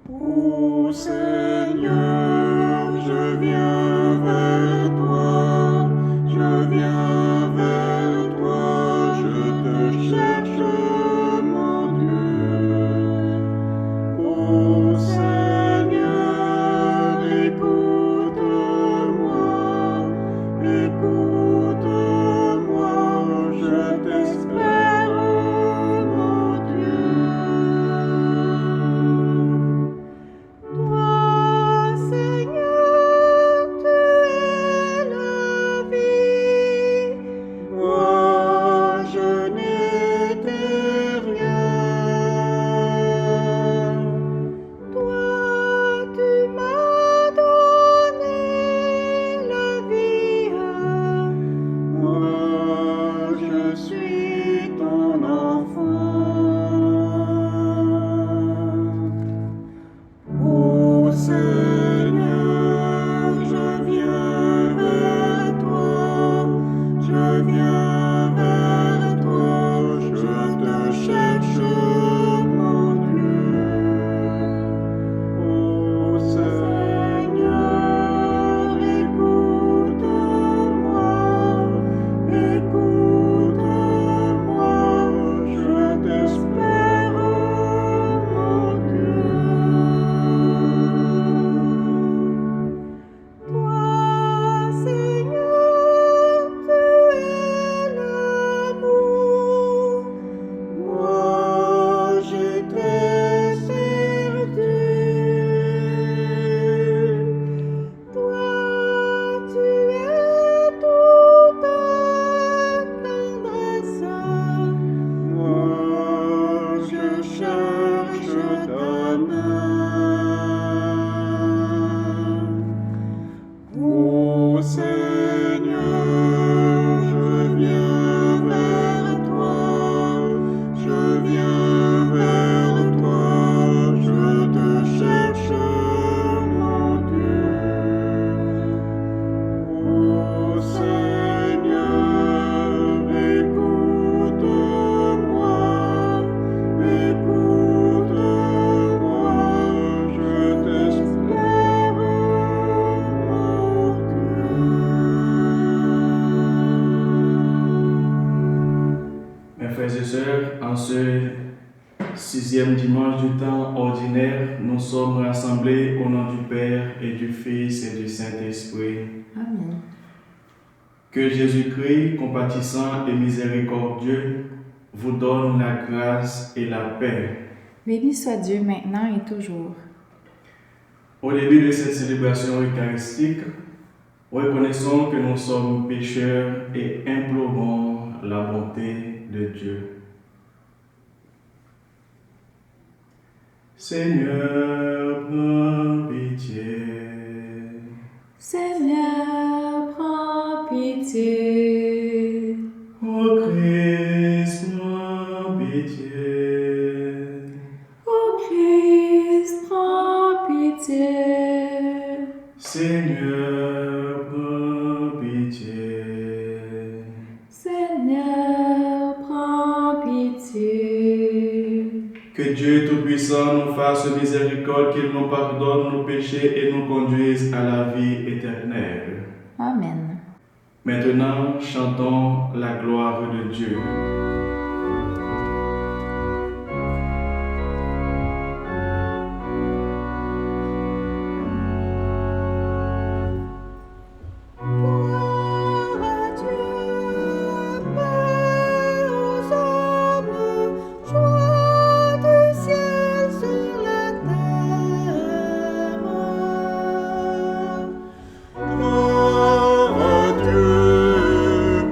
Ô Seigneur, je viens vers toi, je viens vers toi, je te cherche, mon Dieu. Ô Seigneur, écoute-moi, je t'espère, mon Dieu. Toi, Seigneur, tu es la vie, moi je n'étais rien. Toi, tu m'as donné la vie, moi je suis ton enfant. Ô Seigneur, je viens vers toi, je viens vers toi, je te cherche, mon Dieu. Ô Seigneur, écoute-moi, je t'espère, mon Dieu. Toi, Seigneur, tu es l'amour, moi j'étais perdu. Toi, tu es toute tendresse, moi je cherche ta main. Ô Seigneur, je viens vers toi, je viens vers toi, je te cherche, mon Dieu. Ô Seigneur, écoute-moi, je t'espère, mon Dieu. Mes frères et sœurs, en ce 6e dimanche du temps ordinaire, nous sommes rassemblés au nom du Père et du Fils et du Saint-Esprit. Amen. Que Jésus-Christ, compatissant et miséricordieux, vous donne la grâce et la paix. Béni soit Dieu maintenant et toujours. Au début de cette célébration eucharistique, reconnaissons que nous sommes pécheurs et implorons la bonté de Dieu. Seigneur, prends pitié. Seigneur, prends pitié. Ô Christ, prends pitié. Ô Christ, prends pitié. Seigneur, prends pitié. Seigneur, prends pitié. Que Dieu Tout-Puissant nous fasse miséricorde, qu'il nous pardonne nos péchés et nous conduise à la vie éternelle. Amen. Maintenant, chantons la gloire de Dieu. Gloire à Dieu, paix aux hommes, joie du ciel sur la terre. Gloire à Dieu,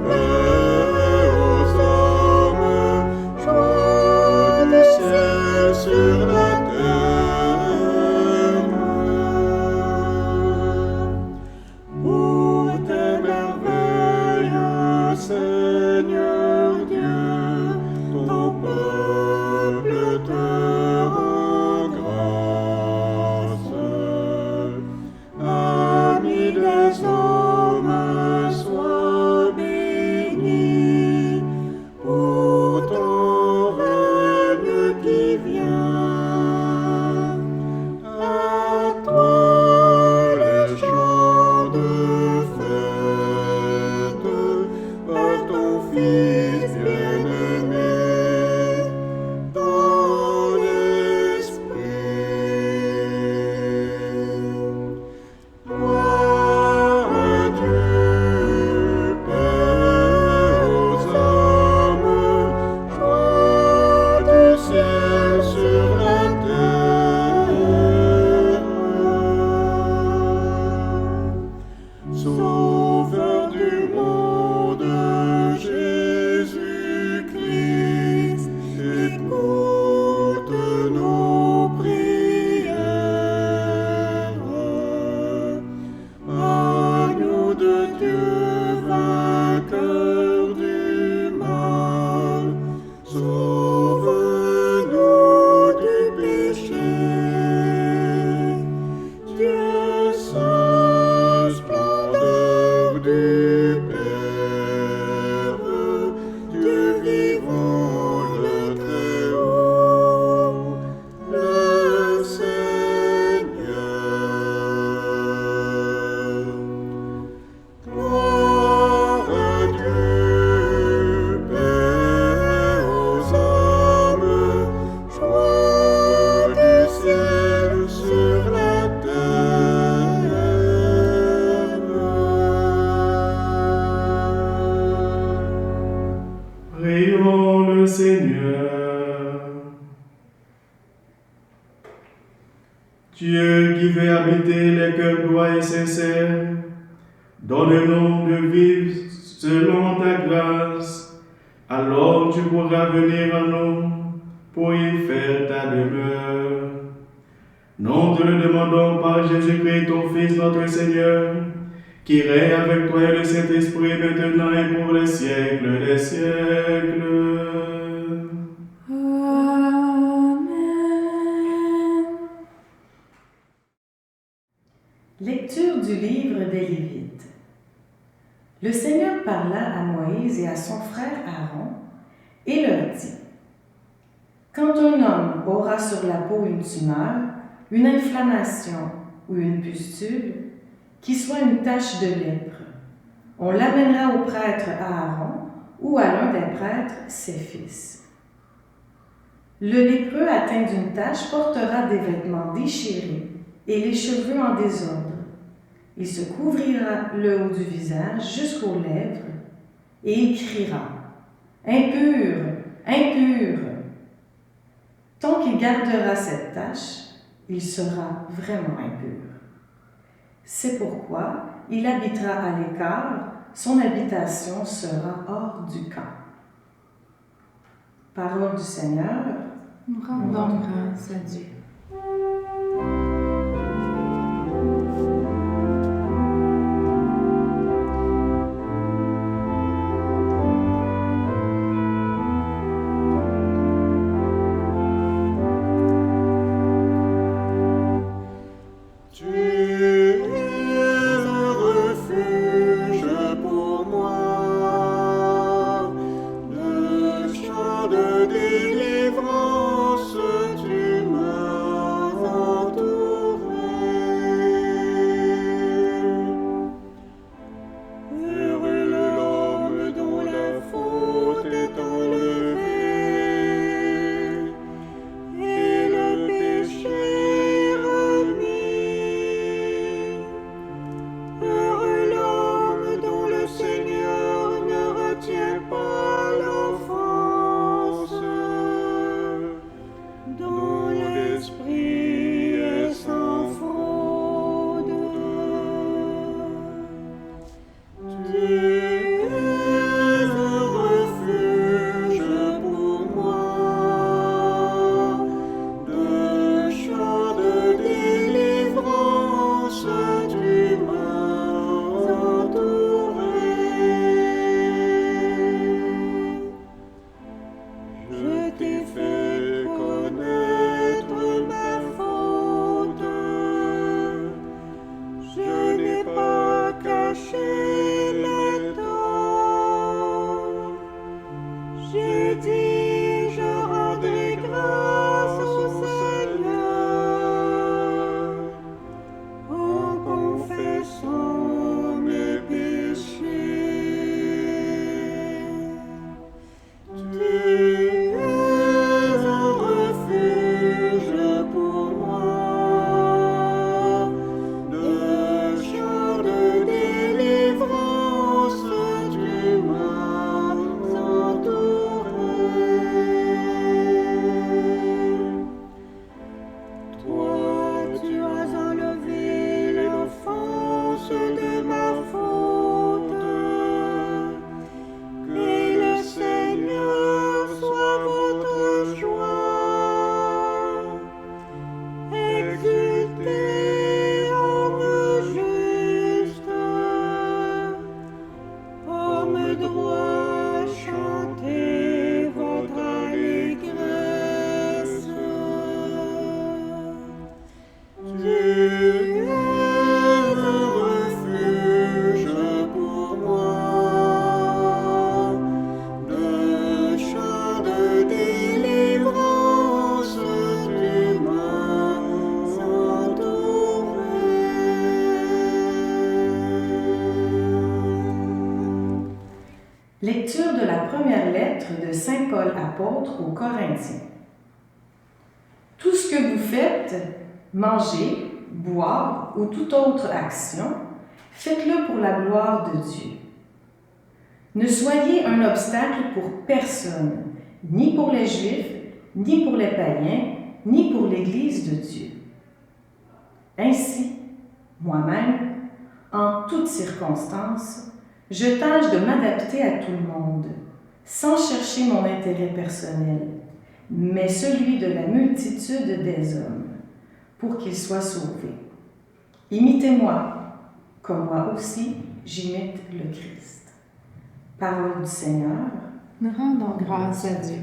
paix aux hommes, veux habiter les cœurs droits et sincères, donne-nous de vivre selon ta grâce. Alors tu pourras venir à nous pour y faire ta demeure. Nous te le demandons par Jésus-Christ, ton Fils, notre Seigneur, qui règne avec toi et le Saint-Esprit maintenant et pour les siècles des siècles. Amen. Lecture du livre des Lévites. Le Seigneur parla à Moïse et à son frère Aaron et leur dit: Quand un homme aura sur la peau une tumeur, une inflammation ou une pustule, qui soit une tache de lèpre, on l'amènera au prêtre Aaron ou à l'un des prêtres, ses fils. Le lépreux atteint d'une tache portera des vêtements déchirés et les cheveux en désordre. Il se couvrira le haut du visage jusqu'aux lèvres et il criera: Impur, impur! Tant qu'il gardera cette tache, il sera vraiment impur. C'est pourquoi il habitera à l'écart, son habitation sera hors du camp. Parole du Seigneur. Nous rendons grâce à Dieu. Lecture de la première lettre de Saint Paul apôtre aux Corinthiens. Tout ce que vous faites, manger, boire ou toute autre action, faites-le pour la gloire de Dieu. Ne soyez un obstacle pour personne, ni pour les Juifs, ni pour les païens, ni pour l'Église de Dieu. Ainsi, moi-même, en toutes circonstances, je tâche de m'adapter à tout le monde, sans chercher mon intérêt personnel, mais celui de la multitude des hommes, pour qu'ils soient sauvés. Imitez-moi, comme moi aussi j'imite le Christ. Parole du Seigneur. Nous rendons grâce à Dieu.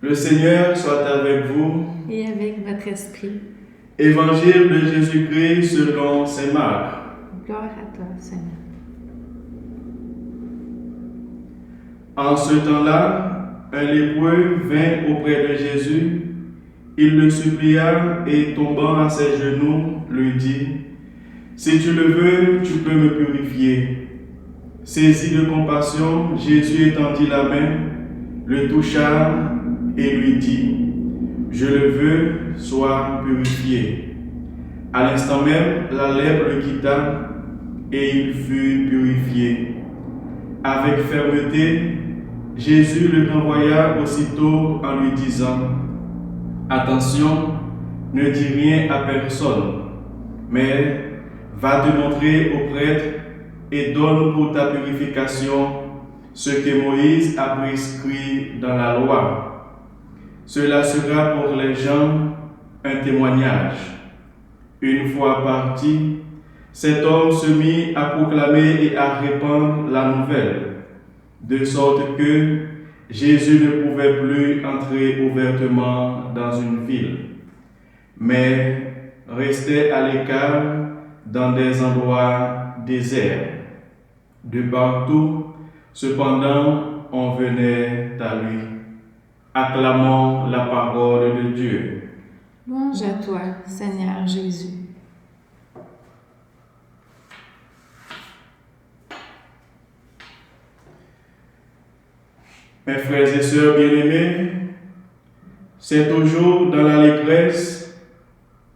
Le Seigneur soit avec vous. Et avec votre esprit. Évangile de Jésus-Christ selon saint Marc. Gloire à toi, Seigneur. En ce temps-là, un lépreux vint auprès de Jésus. Il le supplia et tombant à ses genoux, lui dit, « Si tu le veux, tu peux me purifier. » Saisi de compassion, Jésus étendit la main, le toucha et lui dit, « Je le veux, sois purifié. » À l'instant même, la lèpre le quitta et il fut purifié. Avec fermeté, Jésus le renvoya aussitôt en lui disant, « Attention, ne dis rien à personne, mais va te montrer au prêtre et donne pour ta purification ce que Moïse a prescrit dans la loi. Cela sera pour les gens un témoignage. » Une fois parti, cet homme se mit à proclamer et à répandre la nouvelle, de sorte que Jésus ne pouvait plus entrer ouvertement dans une ville, mais restait à l'écart dans des endroits déserts. De partout, cependant, on venait à lui. Acclamons la parole de Dieu. Louange à toi, Seigneur Jésus. Mes frères et sœurs bien-aimés, c'est toujours dans l'allégresse,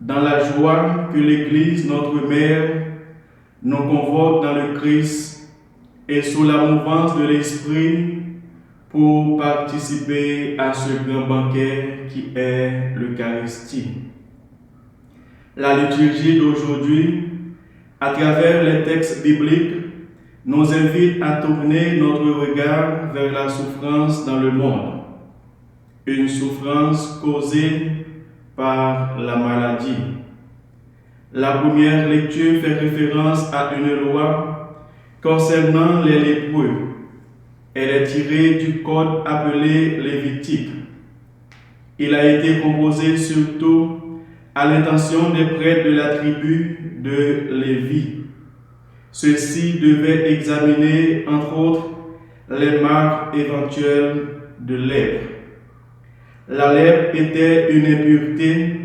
dans la joie que l'Église, notre Mère, nous convoque dans le Christ et sous la mouvance de l'Esprit pour participer à ce grand banquet qui est l'Eucharistie. La liturgie d'aujourd'hui, à travers les textes bibliques, nous invite à tourner notre regard vers la souffrance dans le monde. Une souffrance causée par la maladie. La première lecture fait référence à une loi concernant les lépreux. Elle est tirée du code appelé lévitique. Il a été composé surtout à l'intention des prêtres de la tribu de Lévi. Ceux-ci devaient examiner, entre autres, les marques éventuelles de lèpre. La lèpre était une impureté,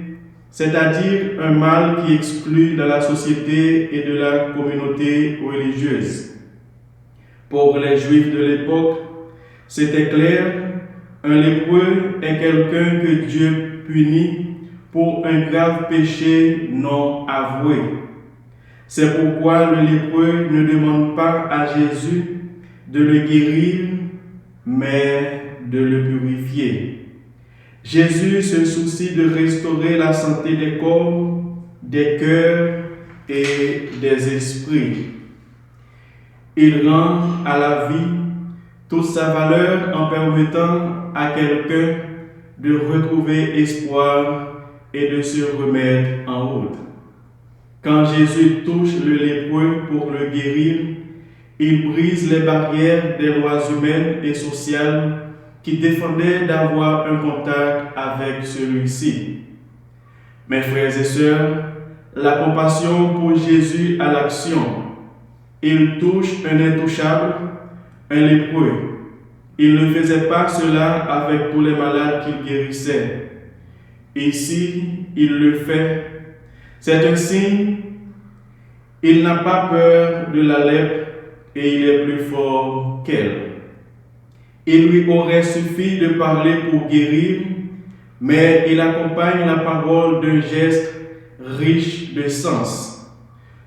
c'est-à-dire un mal qui exclut de la société et de la communauté religieuse. Pour les Juifs de l'époque, c'était clair, un lépreux est quelqu'un que Dieu punit pour un grave péché non avoué. C'est pourquoi le lépreux ne demande pas à Jésus de le guérir, mais de le purifier. Jésus se soucie de restaurer la santé des corps, des cœurs et des esprits. Il rend à la vie toute sa valeur en permettant à quelqu'un de retrouver espoir et de se remettre en route. Quand Jésus touche le lépreux pour le guérir, il brise les barrières des lois humaines et sociales qui défendaient d'avoir un contact avec celui-ci. Mes frères et sœurs, la compassion pousse Jésus à l'action. Il touche un intouchable, un lépreux. Il ne faisait pas cela avec tous les malades qu'il guérissait. Ici, il le fait. C'est un signe. Il n'a pas peur de la lèpre et il est plus fort qu'elle. Il lui aurait suffi de parler pour guérir, mais il accompagne la parole d'un geste riche de sens.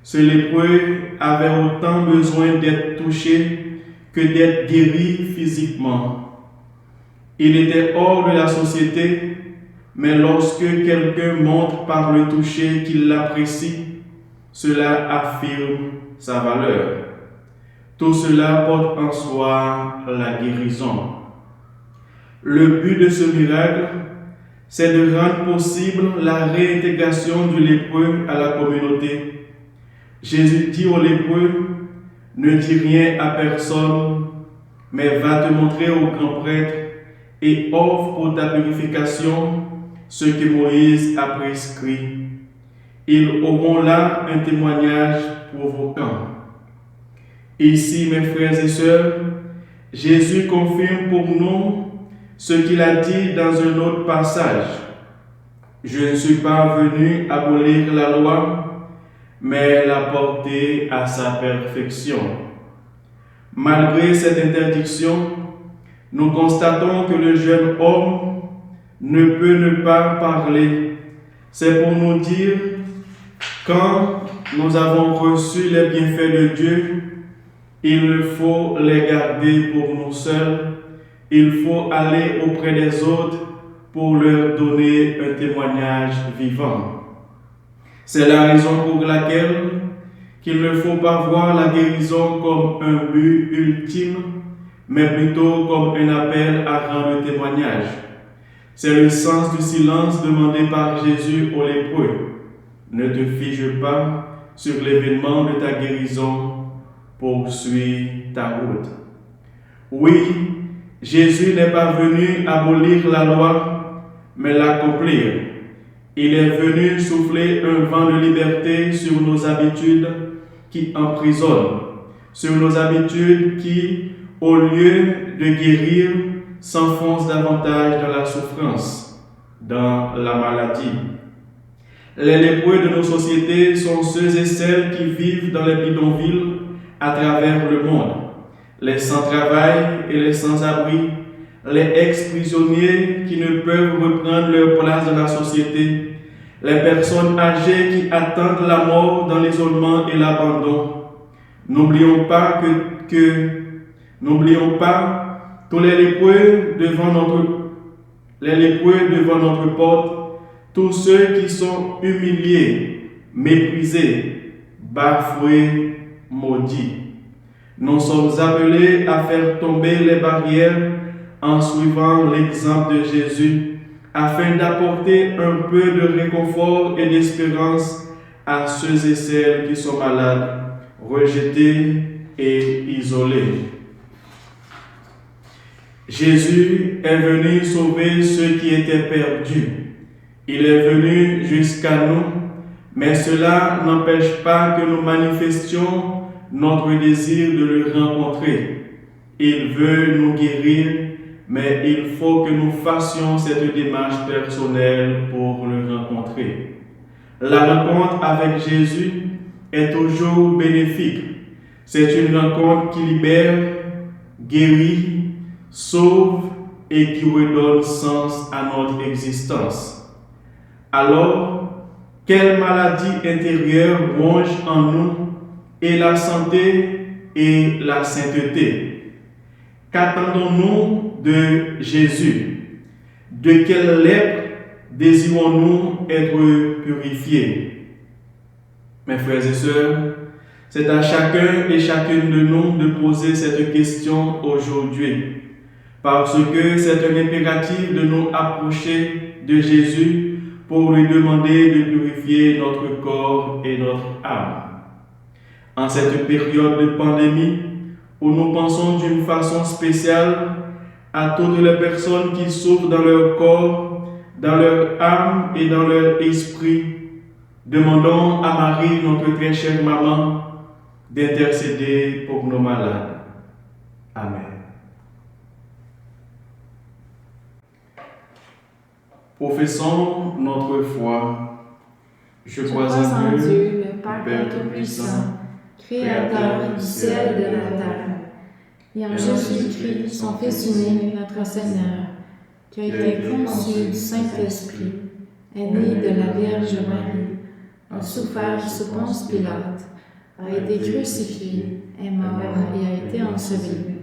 Ce lépreux avait autant besoin d'être touché que d'être guéri physiquement. Il était hors de la société, mais lorsque quelqu'un montre par le toucher qu'il l'apprécie, cela affirme sa valeur. Tout cela porte en soi la guérison. Le but de ce miracle, c'est de rendre possible la réintégration du lépreux à la communauté. Jésus dit au lépreux, ne dis rien à personne, mais va te montrer au grand prêtre et offre pour ta purification ce que Moïse a prescrit. Ils auront là un témoignage provoquant. Ici, mes frères et sœurs, Jésus confirme pour nous ce qu'il a dit dans un autre passage. Je ne suis pas venu abolir la loi, mais la porter à sa perfection. Malgré cette interdiction, nous constatons que le jeune homme ne peut ne pas parler. C'est pour nous dire, quand nous avons reçu les bienfaits de Dieu, il faut les garder pour nous seuls. Il faut aller auprès des autres pour leur donner un témoignage vivant. C'est la raison pour laquelle qu'il ne faut pas voir la guérison comme un but ultime, mais plutôt comme un appel à rendre témoignage. C'est le sens du silence demandé par Jésus aux lépreux. Ne te fige pas sur l'événement de ta guérison, poursuis ta route. Oui, Jésus n'est pas venu abolir la loi, mais l'accomplir. Il est venu souffler un vent de liberté sur nos habitudes qui emprisonnent, sur nos habitudes qui, au lieu de guérir, s'enfoncent davantage dans la souffrance, dans la maladie. Les lépreux de nos sociétés sont ceux et celles qui vivent dans les bidonvilles à travers le monde, les sans-travail et les sans-abri, les ex-prisonniers qui ne peuvent reprendre leur place dans la société, les personnes âgées qui attendent la mort dans l'isolement et l'abandon. N'oublions pas tous les lépreux devant notre porte, tous ceux qui sont humiliés, méprisés, bafoués, maudits. Nous sommes appelés à faire tomber les barrières en suivant l'exemple de Jésus, afin d'apporter un peu de réconfort et d'espérance à ceux et celles qui sont malades, rejetés et isolés. Jésus est venu sauver ceux qui étaient perdus. Il est venu jusqu'à nous, mais cela n'empêche pas que nous manifestions notre désir de le rencontrer. Il veut nous guérir, mais il faut que nous fassions cette démarche personnelle pour le rencontrer. La rencontre avec Jésus est toujours bénéfique. C'est une rencontre qui libère, guérit, sauve et qui redonne sens à notre existence. Alors, quelle maladie intérieure ronge en nous et la santé et la sainteté? Qu'attendons-nous de Jésus? De quelle lèpre désirons-nous être purifiés? Mes frères et sœurs, c'est à chacun et chacune de nous de poser cette question aujourd'hui, parce que c'est un impératif de nous approcher de Jésus pour lui demander de purifier notre corps et notre âme. En cette période de pandémie, où nous pensons d'une façon spéciale à toutes les personnes qui souffrent dans leur corps, dans leur âme et dans leur esprit, demandons à Marie, notre très chère maman, d'intercéder pour nos malades. Amen. Professons notre foi. Je crois en Dieu, le Père Tout-Puissant, Créateur du ciel et de la terre, et en Jésus-Christ, son Fils unique, notre Seigneur, qui a été conçu du Saint-Esprit, est né de la Vierge Marie, a souffert sous Ponce Pilate, a été crucifié, est mort et a été enseveli,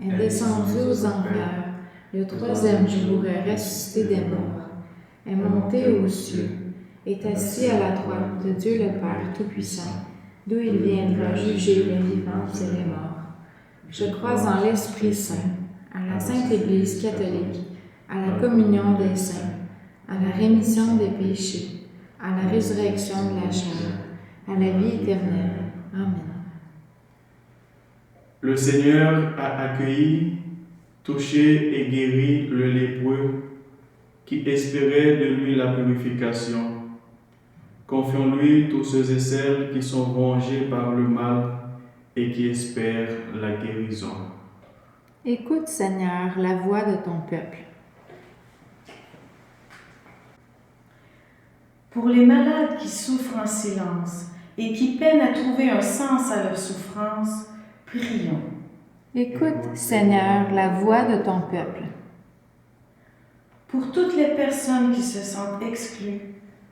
est descendu aux enfers, le troisième jour est ressuscité des morts, est monté aux cieux, est assis à la droite de Dieu le Père Tout-Puissant, d'où il viendra juger les vivants et les morts. Je crois en l'Esprit Saint, à la Sainte Église catholique, à la communion des saints, à la rémission des péchés, à la résurrection de la chair, à la vie éternelle. Amen. Le Seigneur a accueilli, touché et guéri le lépreux qui espérait de lui la purification. Confions-lui tous ceux et celles qui sont rongés par le mal et qui espèrent la guérison. Écoute, Seigneur, la voix de ton peuple. Pour les malades qui souffrent en silence et qui peinent à trouver un sens à leur souffrance, prions. Écoute, Seigneur, la voix de ton peuple. Pour toutes les personnes qui se sentent exclues,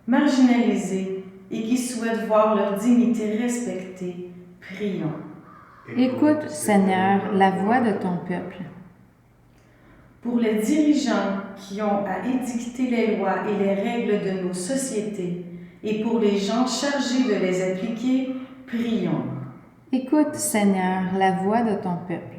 marginalisées et qui souhaitent voir leur dignité respectée, prions. Écoute, Seigneur, la voix de ton peuple. Pour les dirigeants qui ont à édicter les lois et les règles de nos sociétés et pour les gens chargés de les appliquer, prions. Écoute, Seigneur, la voix de ton peuple.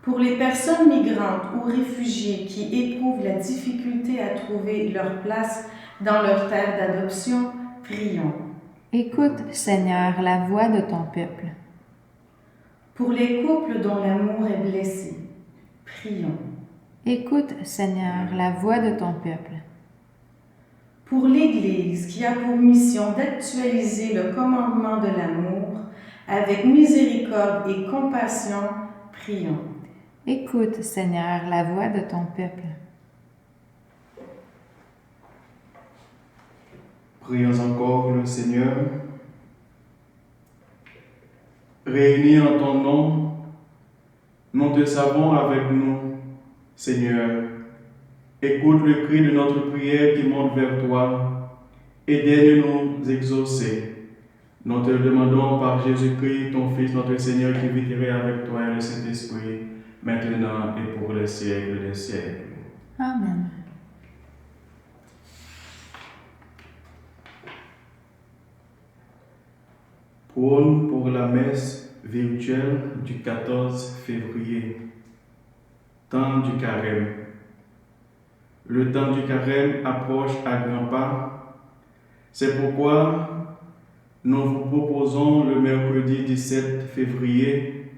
Pour les personnes migrantes ou réfugiées qui éprouvent la difficulté à trouver leur place dans leur terre d'adoption, prions. Écoute, Seigneur, la voix de ton peuple. Pour les couples dont l'amour est blessé, prions. Écoute, Seigneur, la voix de ton peuple. Pour l'Église qui a pour mission d'actualiser le commandement de l'amour avec miséricorde et compassion, prions. Écoute, Seigneur, la voix de ton peuple. Prions encore le Seigneur. Réunis en ton nom, nous te savons avec nous, Seigneur. Écoute le cri de notre prière qui monte vers toi et daigne nous exaucer. Nous te le demandons par Jésus-Christ, ton Fils, notre Seigneur, qui vit avec toi et le Saint-Esprit, maintenant et pour les siècles des siècles. Amen. Prône pour la messe virtuelle du 14 février. Temps du carême. Le temps du carême approche à grands pas. C'est pourquoi nous vous proposons le mercredi 17 février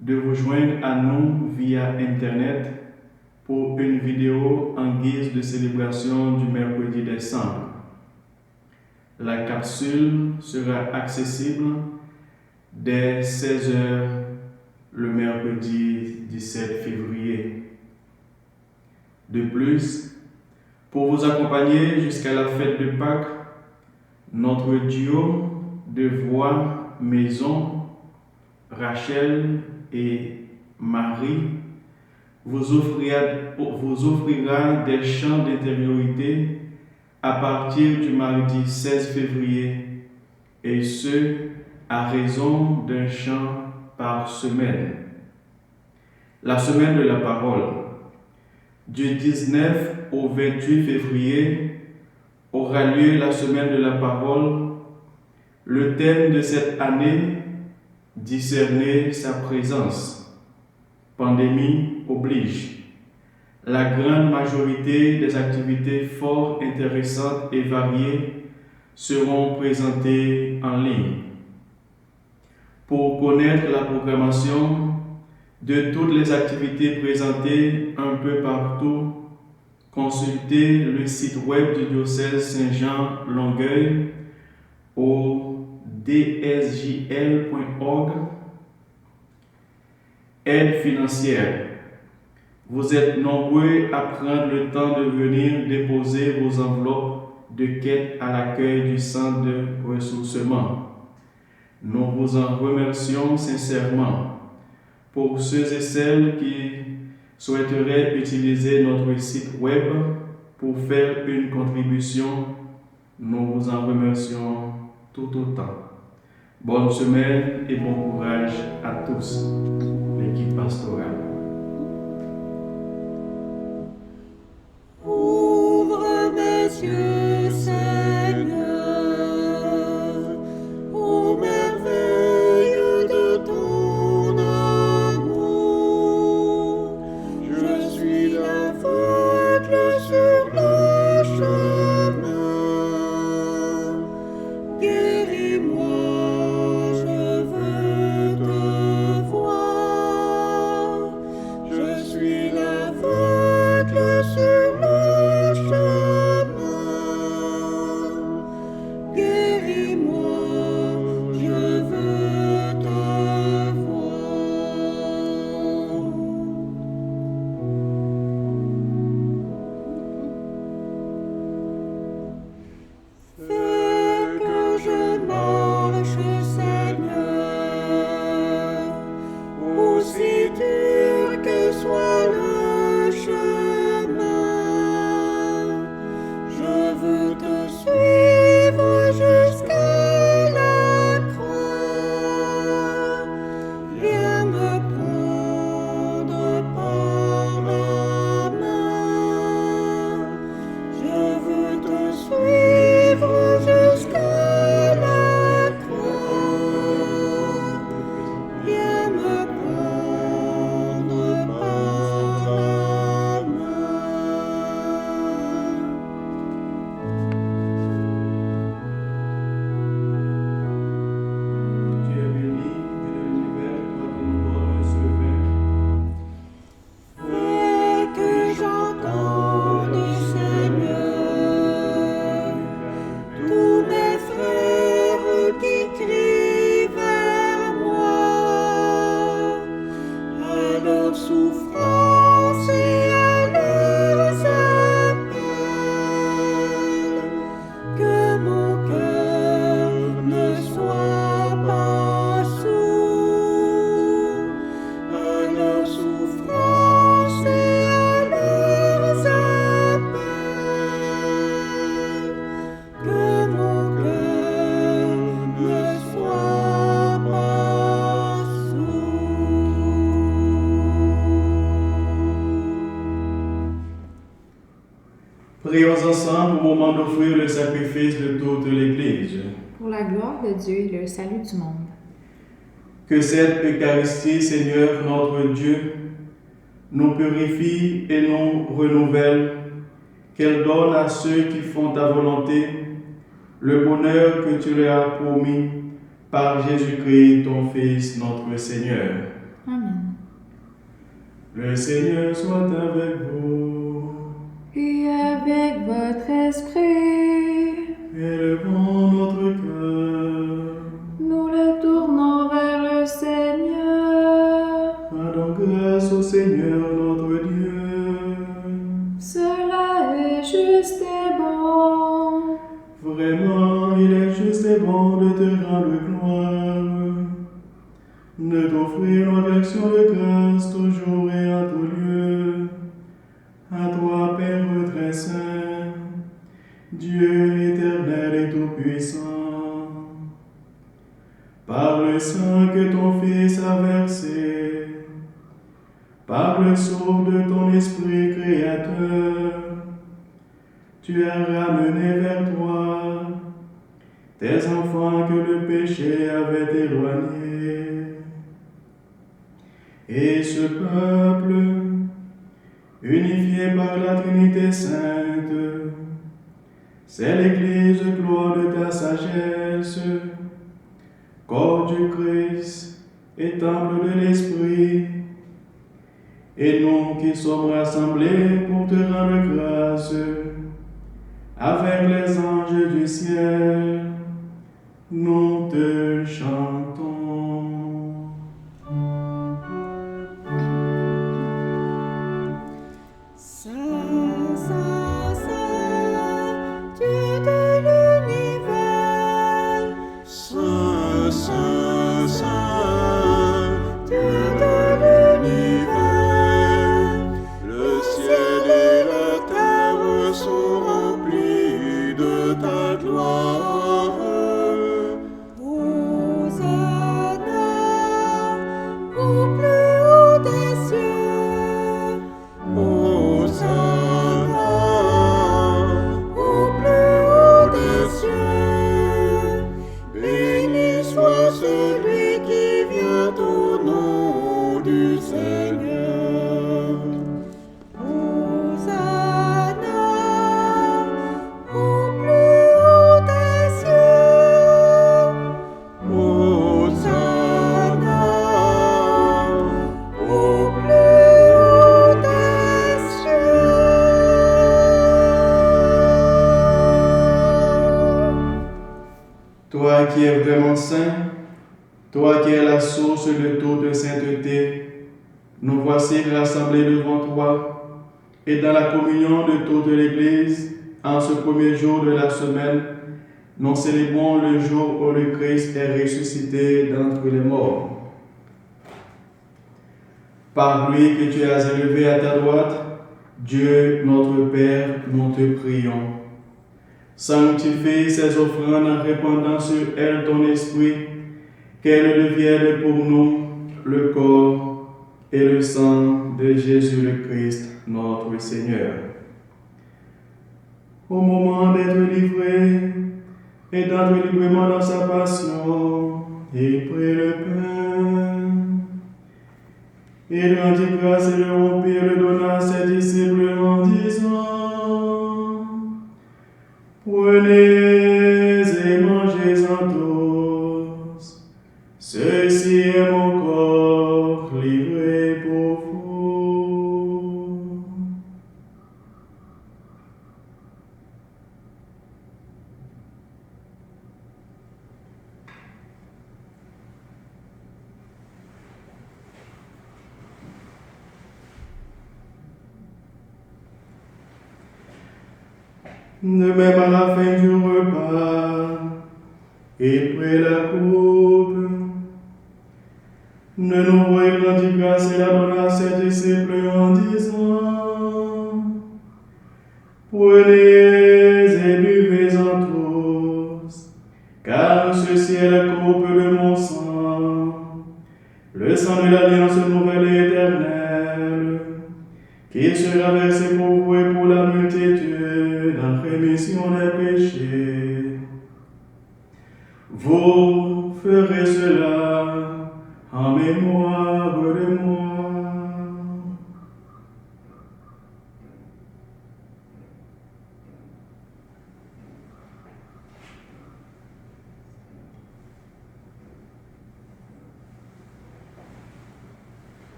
de vous joindre à nous via Internet pour une vidéo en guise de célébration du mercredi des cendres. La capsule sera accessible dès 16h le mercredi 17 février. De plus, pour vous accompagner jusqu'à la fête de Pâques, notre duo de voix maison, Rachel et Marie, vous offrira des chants d'intériorité à partir du mardi 16 février, et ce, à raison d'un chant par semaine. La semaine de la parole, du 19 au 28 février, aura lieu la semaine de la parole. Le thème de cette année, discerner sa présence. Pandémie oblige. La grande majorité des activités fort intéressantes et variées seront présentées en ligne. Pour connaître la programmation de toutes les activités présentées un peu partout, consultez le site web du diocèse Saint-Jean-Longueuil au dsjl.org. Aide financière. Vous êtes nombreux à prendre le temps de venir déposer vos enveloppes de quête à l'accueil du centre de ressourcement. Nous vous en remercions sincèrement. Pour ceux et celles qui souhaiteraient utiliser notre site web pour faire une contribution, nous vous en remercions tout autant. Bonne semaine et bon courage à tous, l'équipe pastorale. Ouvre mes yeux, Seigneur, aux merveilles de ton amour. Je suis l'aveugle sur le chemin. Guéris-moi, je veux te voir. Je suis l'aveugle sur le chemin. Guéris-moi, je veux te voir. Fais que je marche, Seigneur, aussi dur que soit le chemin. Je veux te suivre jusqu'à la croix. Viens me prendre par la main. Je veux te suivre jusqu'à la croix. Viens me prendre par la main. Tu es béni de l'univers, toi qui nous donnes ce vin. Fais que j'entende, Seigneur, tous mes frères qui crient vers moi, à leur souffrance et à leurs appels, que mon cœur ne soit pas sourd, à leur souffrance et à leurs appels, que mon cœur ne soit pas sourd. Prions ensemble au moment d'offrir le sacrifice de toute l'Église. Pour la gloire de Dieu et le salut du monde. Que cette Eucharistie, Seigneur notre Dieu, nous purifie et nous renouvelle, qu'elle donne à ceux qui font ta volonté le bonheur que tu leur as promis par Jésus-Christ, ton Fils, notre Seigneur. Amen. Le Seigneur soit avec vous. Et avec votre esprit, Élevons notre cœur. nous le tournons vers le Seigneur. Rendons grâce au Seigneur notre Dieu. Cela est juste et bon. Vraiment, il est juste et bon de te rendre gloire, de t'offrir notre action de grâce toujours et en tout lieu. À toi, Père très saint, Dieu éternel et tout-puissant, par le sang que ton Fils a versé, par le souffle de ton Esprit créateur, tu as ramené vers toi tes enfants que le péché avait éloignés. Et ce peuple, unifié par la Trinité sainte, c'est l'Église gloire de ta sagesse, corps du Christ et temple de l'Esprit. Et nous qui sommes rassemblés pour te rendre grâce, avec les anges du ciel, nous te chantons. Saint, Saint, Saint, Dieu de l'univers. Saint, Saint, Saint, Dieu de l'univers. Le ciel et la terre sont remplis de ta gloire. Hosanna au plus haut des cieux. Hosanna au plus haut des cieux. Béni soit celui qui vient au nom du Seigneur. Hosanna au plus haut des cieux. Hosanna au plus haut des cieux. Toi qui es vraiment saint, toi qui es la source de toute sainteté, nous voici rassemblés devant toi et dans la communion de toute l'Église, en ce premier jour de la semaine, nous célébrons le jour où le Christ est ressuscité d'entre les morts. Par lui que tu as élevé à ta droite, Dieu notre Père, nous te prions. Sanctifie ces offrandes en répandant sur elles ton esprit, qu'elles deviennent pour nous le corps et le sang de Jésus le Christ, notre Seigneur. Au moment d'être livré et d'entrer librement dans sa passion, il prit le pain. Il rendit grâce et le rompit et le donna à ses disciples en disant: Prenez et mangez-en tous. Ceci est mon corps livré pour vous. De même à la fin du repas, il prit la coupe. De nouveau, il rendit grâce et la donna à ses disciples en disant: Prenez et buvez-en tous, car ceci est la coupe de mon sang, le sang de l'alliance nouvelle et éternelle, qui sera versé pour vous et pour la multitude en rémission des péchés. Vous ferez cela en mémoire de moi.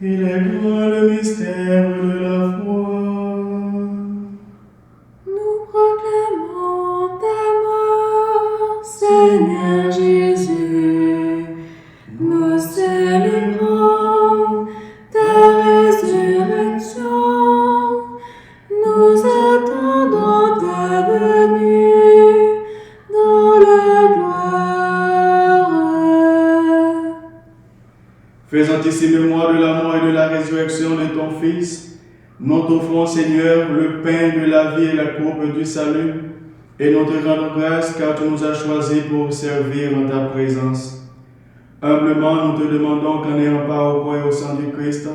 Il est grand le mystère de la foi. Nous proclamons ta mort, Seigneur Jésus. Nous célébrons ta résurrection. Nous attendons ta venue dans la gloire. Faisant sanctissime mémoire de la mort et de la résurrection de ton Fils, nous t'offrons, Seigneur, le pain de la vie et la coupe du salut, et nous te rendons grâce car tu nous as choisis pour servir en ta présence. Humblement, nous te demandons qu'en ayant part au corps et au sang du Christ,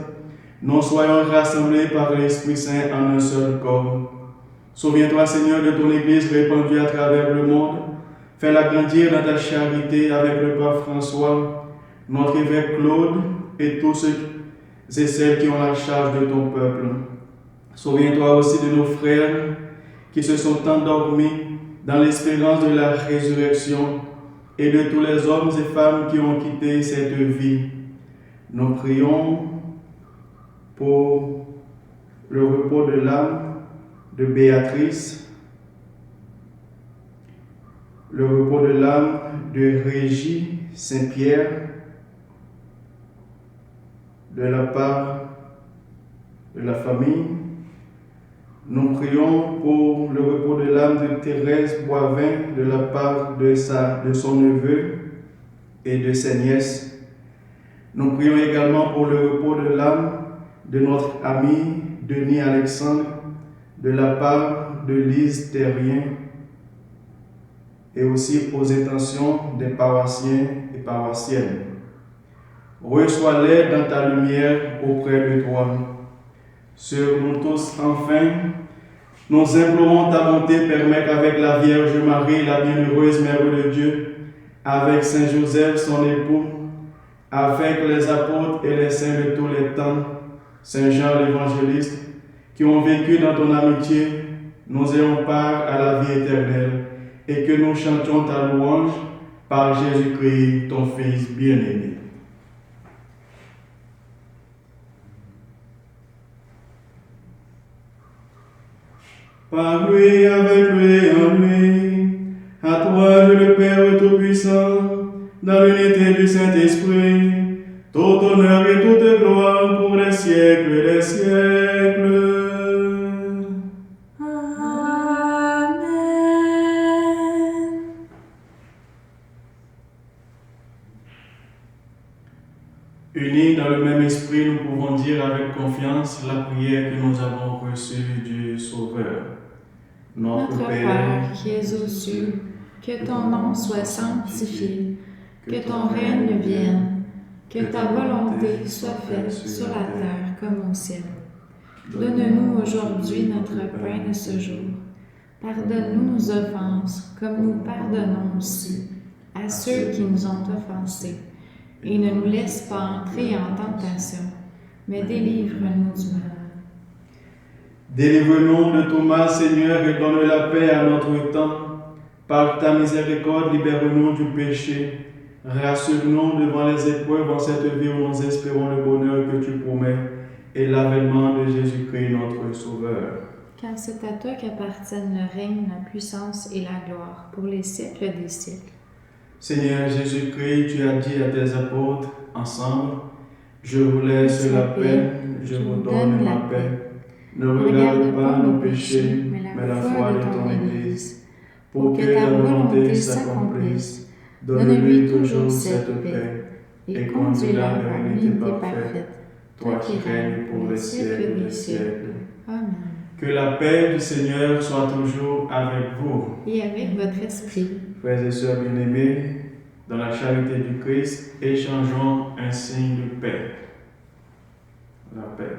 nous soyons rassemblés par l'Esprit Saint en un seul corps. Souviens-toi, Seigneur, de ton Église répandue à travers le monde. Fais-la grandir dans ta charité avec le pape François, notre évêque Claude et tous ceux et celles qui ont la charge de ton peuple. Souviens-toi aussi de nos frères qui se sont endormis dans l'espérance de la résurrection et de tous les hommes et femmes qui ont quitté cette vie. Nous prions pour le repos de l'âme de Béatrice, le repos de l'âme de Régie Saint-Pierre, de la part de la famille. Nous prions pour le repos de l'âme de Thérèse Boivin, de la part de son neveu et de ses nièces. Nous prions également pour le repos de l'âme de notre ami Denis Alexandre, de la part de Lise Terrien, et aussi aux intentions des paroissiens et paroissiennes. Reçois-les dans ta lumière auprès de toi. Sur nous tous, enfin, nous implorons ta bonté, permet qu'avec la Vierge Marie, la bienheureuse Mère de Dieu, avec Saint Joseph, son époux, avec les apôtres et les saints de tous les temps, Saint Jean l'évangéliste, qui ont vécu dans ton amitié, nous ayons part à la vie éternelle, et que nous chantions ta louange par Jésus-Christ, ton Fils bien-aimé. Par lui, avec lui, en lui, à toi, Dieu le Père Tout-Puissant, dans l'unité du Saint-Esprit, tout honneur et toute gloire pour les siècles des siècles. Unis dans le même esprit, nous pouvons dire avec confiance la prière que nous avons reçue du Sauveur. Notre Père qui es aux cieux, que ton nom soit sanctifié, que ton règne vienne, que ta volonté soit faite sur la terre comme au ciel. Donne-nous aujourd'hui notre pain de ce jour. Pardonne-nous nos offenses, comme nous pardonnons aussi à ceux qui nous ont offensés. Et ne nous laisse pas entrer en tentation, mais délivre-nous du mal. Délivre-nous de tout mal, Seigneur, et donne la paix à notre temps. Par ta miséricorde, libère-nous du péché. Rassure-nous devant les épreuves en cette vie où nous espérons le bonheur que tu promets et l'avènement de Jésus-Christ, notre Sauveur. Car c'est à toi qu'appartiennent le règne, la puissance et la gloire, pour les siècles des siècles. Seigneur Jésus-Christ, tu as dit à tes apôtres, ensemble, je vous laisse la paix, je vous donne ma paix. Ne regarde pas nos péchés, mais la foi de ton Église, pour que ta volonté s'accomplisse. Donne-lui toujours cette paix, et conduis-la vers l'unité parfaite, toi qui règnes pour les siècles des siècles. Amen. Que la paix du Seigneur soit toujours avec vous. Et avec votre esprit. Frères et sœurs bien-aimés, dans la charité du Christ, échangeons un signe de paix. La paix.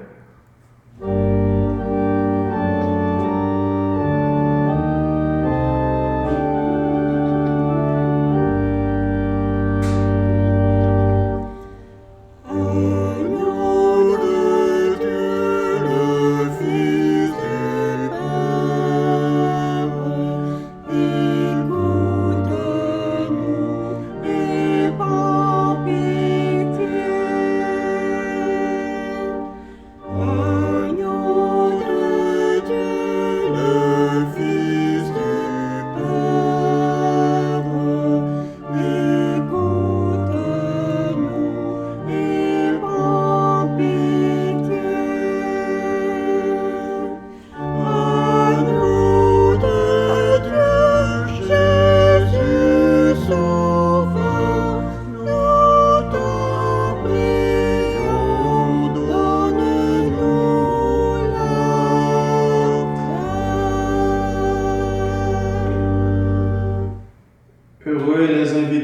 Agneau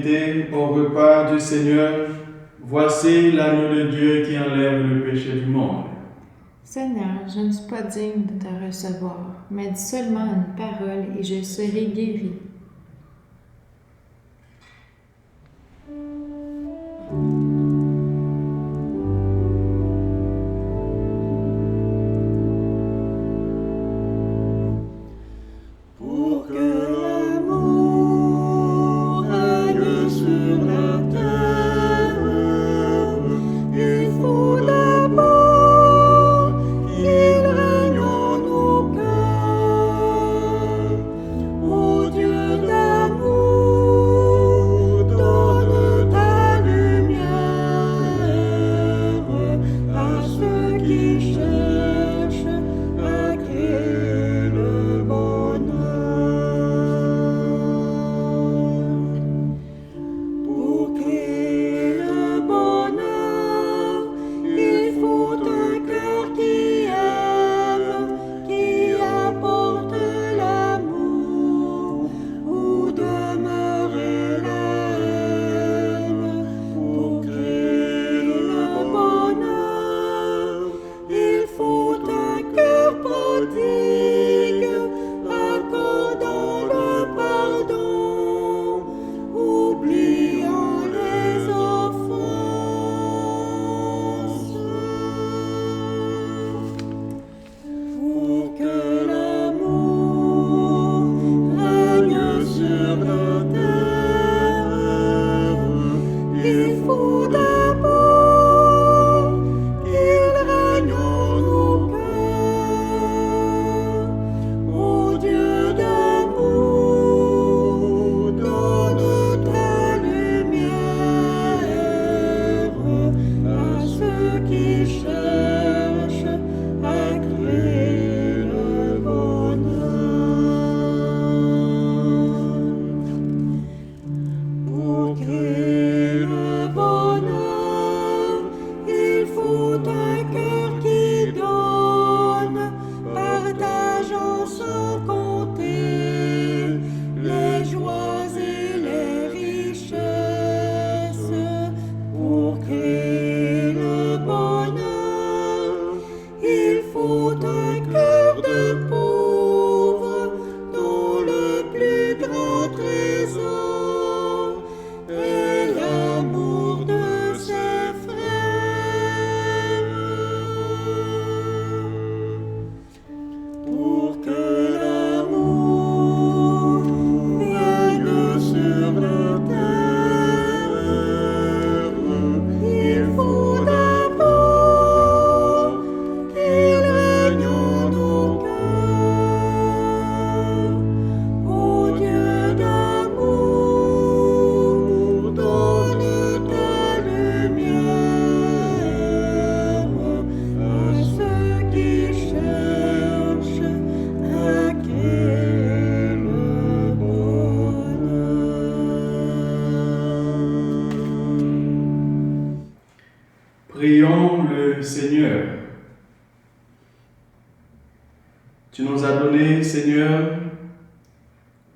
invité au repas du Seigneur. Voici l'agneau de Dieu qui enlève le péché du monde. Seigneur, je ne suis pas digne de te recevoir, mais dis seulement une parole et je serai guéri. Pour que l'amour règne sur la terre, il faut d'abord qu'il règne en nos cœurs. Ô Dieu d'amour, donne ta lumière à ceux qui cherchent à créer le bonheur. Pour créer le bonheur, il faut un cœur qui aime, qui apporte l'amour, où demeurer la haine. Pour créer le bonheur, il faut un cœur prodigue, accordant le pardon, oubliant les offenses. Pour que l'amour règne sur la terre, il faut d'abord qu'il règne en nos cœurs. Ô Dieu d'amour, donne ta lumière à ceux qui cherchent à créer le bonheur. Pour créer le bonheur, il faut un cœur qui donne, partageant sans compter les joies et les richesses. Pour créer le bonheur, il faut un cœur de pauvre, dont le plus grand trésor est l'amour de ses frères. Pour que l'amour vienne sur la terre, il faut d'abord qu'il règne en nos cœurs. Ô Dieu d'amour, donne ta lumière à ceux qui cherchent à créer le bonheur. Prions le Seigneur. Tu nous as donné, Seigneur,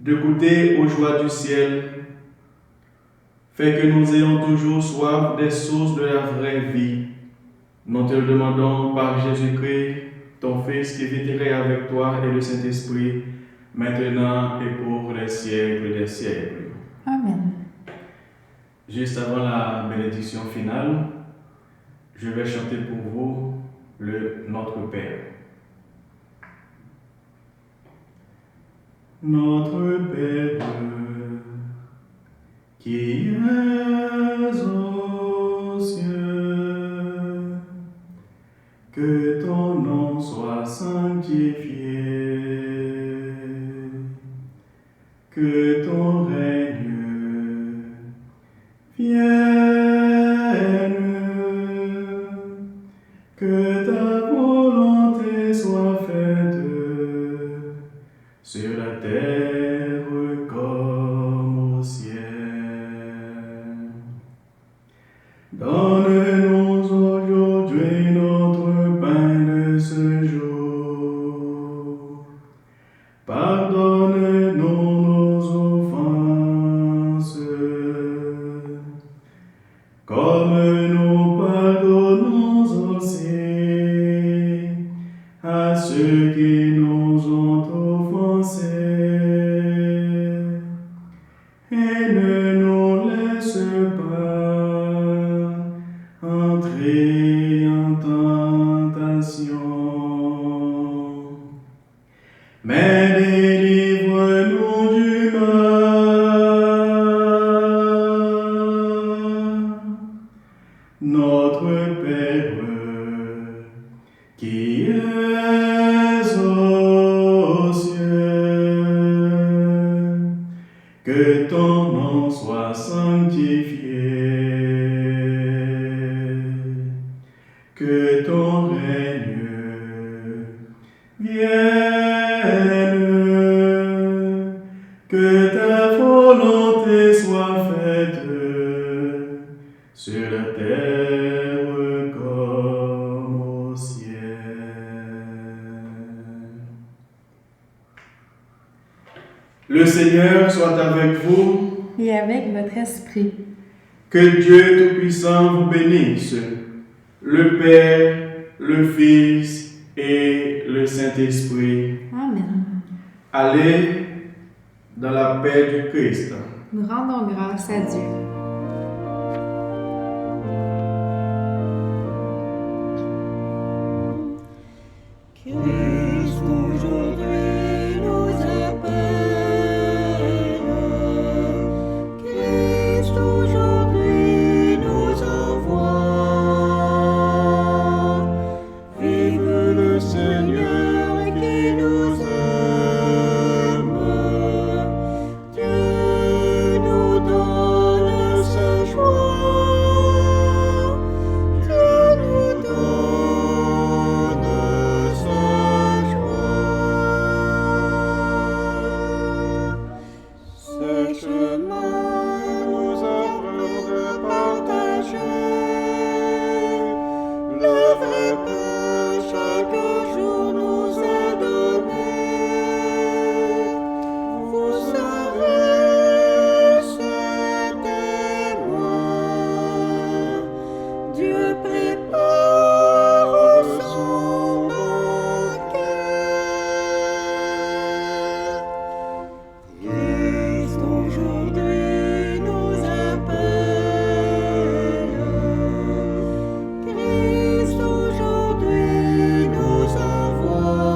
de goûter aux joies du ciel. Fais que nous ayons toujours soif des sources de la vraie vie. Nous te le demandons par Jésus-Christ, ton Fils, qui vit et règne avec toi et le Saint-Esprit, maintenant et pour les siècles des siècles. Amen. Juste avant la bénédiction finale, je vais chanter pour vous le Notre Père. Notre Père, qui es aux cieux, que ton nom soit sanctifié, que ton règne vienne, que ta volonté soit faite sur la terre comme au ciel. Donne-nous aujourd'hui notre pain de ce jour. Pardonne-nous nos offenses, que ton nom soit sanctifié, que ton règne vienne, que ta volonté soit faite sur la terre comme au ciel. Le Seigneur soit avec vous Et avec votre esprit. Que Dieu Tout-Puissant vous bénisse, le Père, le Fils et le Saint-Esprit. Amen. Allez dans la paix du Christ. Nous rendons grâce à Dieu. Christ aujourd'hui nous appelle, Christ aujourd'hui nous envoie. Vive le Seigneur qui nous aime, Dieu nous donne sa joie, Dieu nous donne sa joie. Ce chemin nous apprend de partager le vrai pain chaque jour nous est donné. Vous serez ses témoins. Dieu prépare son banquet. Christ aujourd'hui nous appelle, Christ aujourd'hui nous envoie.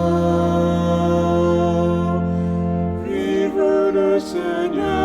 Vive le Seigneur.